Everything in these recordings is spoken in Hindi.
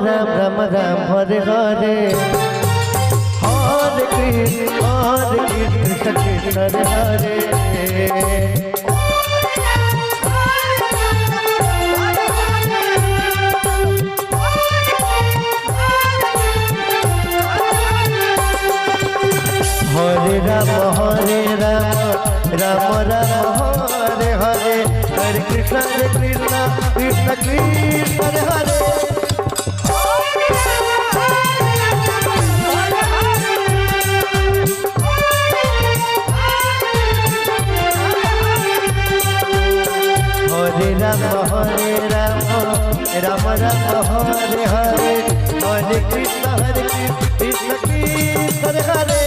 राम राम राम हरे हरे हरे कृष्ण कृष्ण हरे हरे हरे राम राम राम हरे हरे हरे कृष्ण कृष्ण कृष्ण हरे हरे हरे राम राम राम हरे हरे हरे कृष्ण कृष्ण हरे हरे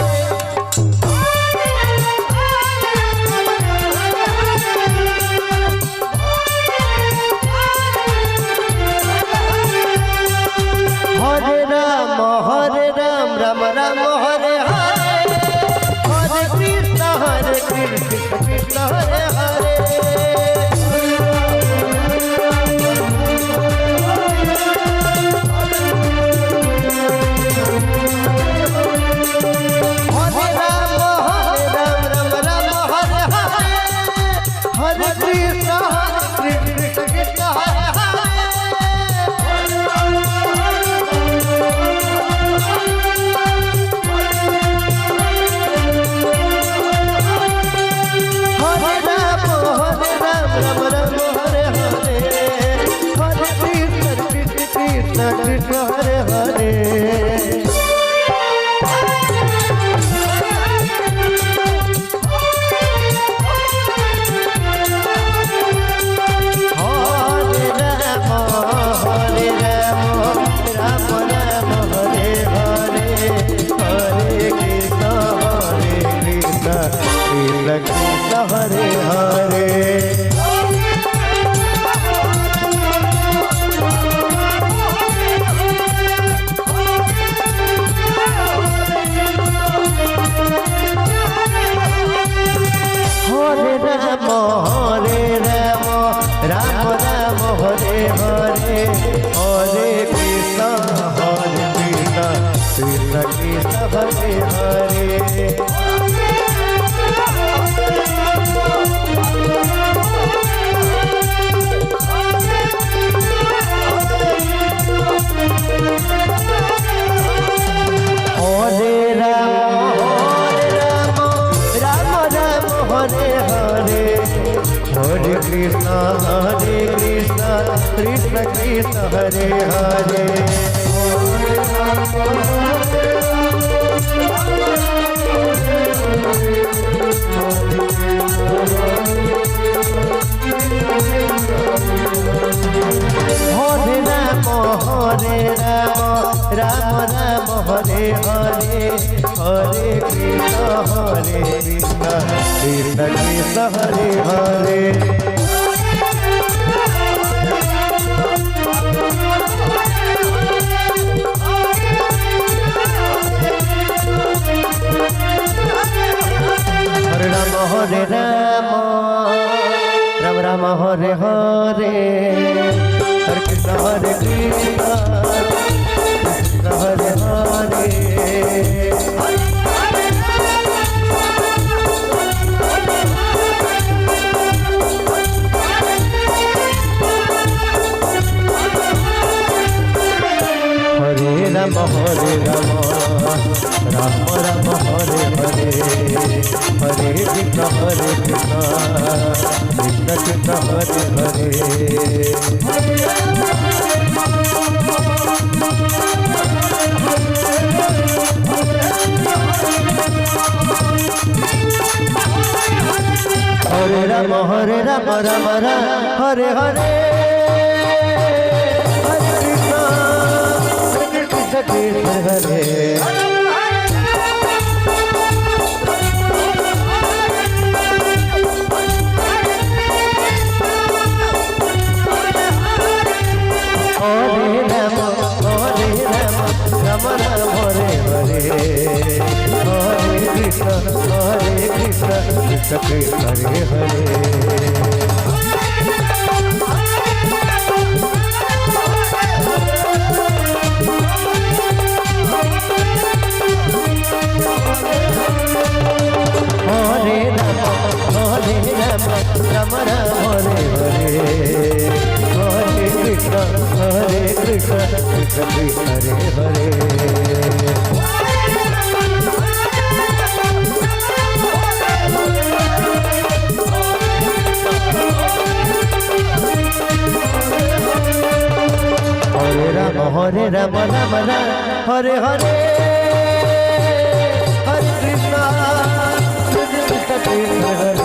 हरे राम राम राम हरे हरे हरे कृष्ण कृष्ण हरे हरे कृष्ण हरे हरे हरे हरे राम राम हरे हरे हरे कृष्ण कृष्ण कृष्ण हरे हरे हरे राम हरे हरे हरे कृष्ण कृष्ण कृष्ण हरे हरे हरे राम राम हरे हरे हरे कृष्ण कृष्ण कृष्ण हरे हरे हरे राम राम हरे हरे हरे कृष्ण कृष्ण हरे हरे हरे राम राम राम हरे हरे हरे कृष्ण कृष्ण कृष्ण हरे हरे हरे राम राम हरे हरे कृष्ण हरे राम राम हरे हरे हरे कृष्ण कृष्ण कृष्ण हरे हरे कृष्ण कृष्ण हरे हरे राम राम राम हरे हरे हरे कृष्ण कृष्ण कृष्ण हरे